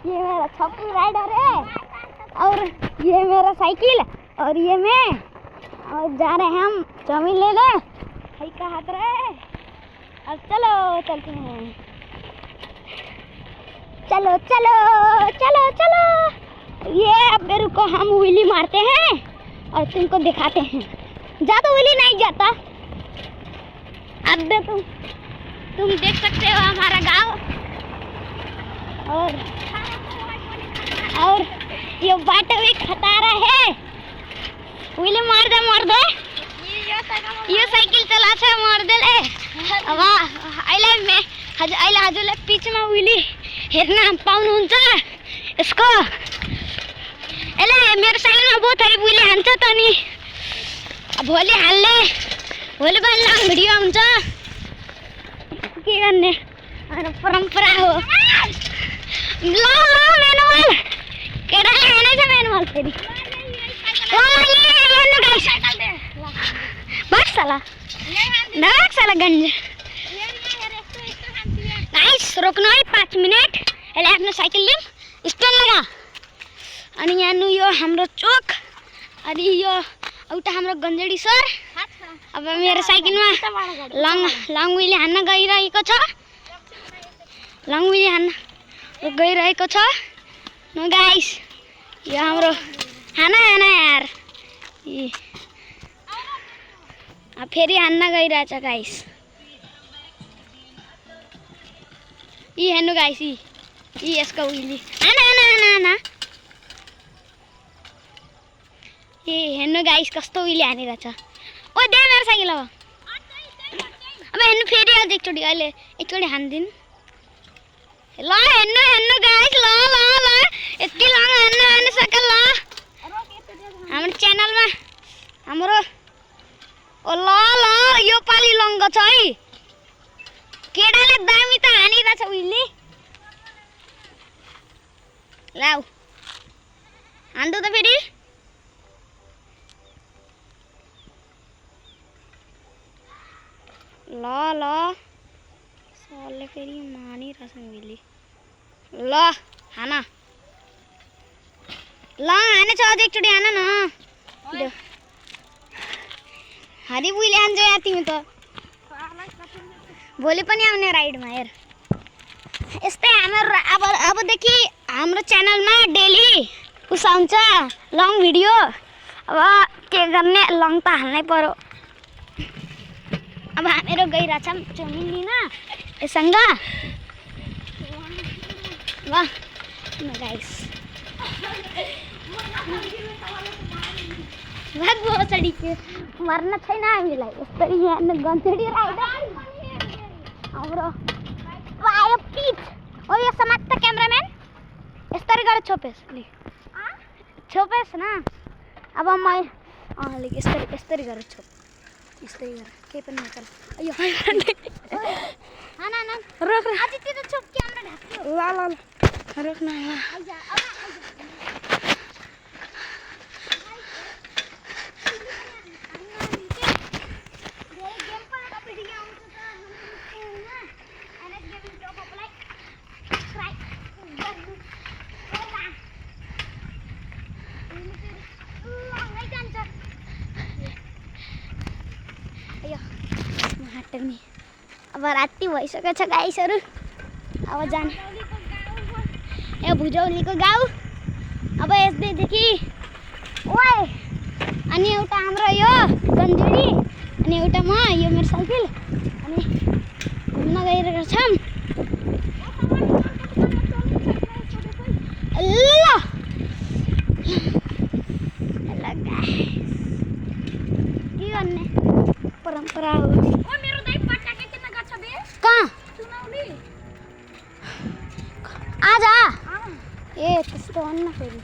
ये मेरा छपरी राइडर है और ये मेरा साइकिल और ये मैं और जा रहे हैं हम चाउमीन लेने। भाई का हाथ रहे अब चलो चलते हैं। चलो चलो चलो चलो। ये अब मेरे को हम व्हीली मारते हैं और तुमको दिखाते हैं। ज़्यादा व्हीली नहीं जाता। अब तुम देख सकते हो हमारा गांव और ये बाट भी खतारा है। व्हीली मार दे ये साइकिल चला से मार दे ले। वाह आइला हजुरले पिचमा व्हीली हेर्न पाउनुहुन्छ यसको। यसले मेरो साइकलमा बहुत थरी व्हीली हान्छ त नि। भोलि पनि लङ भिडियो हुन्छ के गर्ने परम्परा हो। ल मेनुअल केटाले हानेछ मेनुअल फेरि बस साला गंज गाइस रोक्नु है 5 मिनट। यसले आफ्नो साइकल लिम स्ट्यान्ड लगा अनि यहाँ नु यो हाम्रो चोक अनि यो एउटा हाम्रो गन्जेडी सर। अब मेरो साइकलमा लङ व्हीली हान्न गइरहेको छ। लङ व्हीली हान्न गइरहेको छ नो गाइस। यो हाम्रो हाना यार फेरि हान्न गइरहेछ गाइस। यी हेर्नु गाइस यी यसको व्हीली हाना ए हेर्नु गाइस कस्तो व्हीली हानिरहेछ। ओ दे मेरो साइकल अब हेर्नु फेरि अझ एकचोटि अहिले एकचोटि हान्दिन। ल हेर्नु गाइस ल यति लङ हान्न सक्छ ल हाम्रो च्यानलमा हाम्रो ओ ल यो पालि लङ्ग छ है। केटाले दामी त हानिरहेछ व्हीली। लाउ हान्नु त फेरि ल सरले फेरि मानिरहेछ व्हीली। ल हान ल हानेछ अझ एकचोटि हान न। हरि व्हीली हान्छ या तिमी त भोलि पनि आउने राइडमा हेर। यस्तै हाम्रो अबदेखि हाम्रो च्यानलमा डेली उस आउँछ लङ भिडियो। अब के गर्ने लङ त हाल्नै पर्यो। अब हामीहरू गइरहेछौँ चाउमिन लिन यसँग। वाह गाइस भाग के मर्न छैन हामीलाई। यसरी यहाँ गन्थेडी राइडर हाम्रो आयो पिच। ओ यो समाज त क्यामेराम्यान यसरी गरेर छोपेस् न। अब म यसरी गरेर छोप यसरी गरेर केही पनि नचल। अयो हाना रोक अझै त्यो त छोप क्यामेरा ढाक्यो। ल रोक न अब राति भइसकेको छ गाइसहरू। अब जान यो भुजौलीको गाउँ। अब यसदेखि ओए अनि एउटा हाम्रो यो गन्जेडी अनि एउटा म यो मेरो साइकल अनि घुम्न गइरहेको छौँ। ल गाइस के गर्ने परम्परा हो। कहाँ आज ए त्यस्तो भन्न फेरि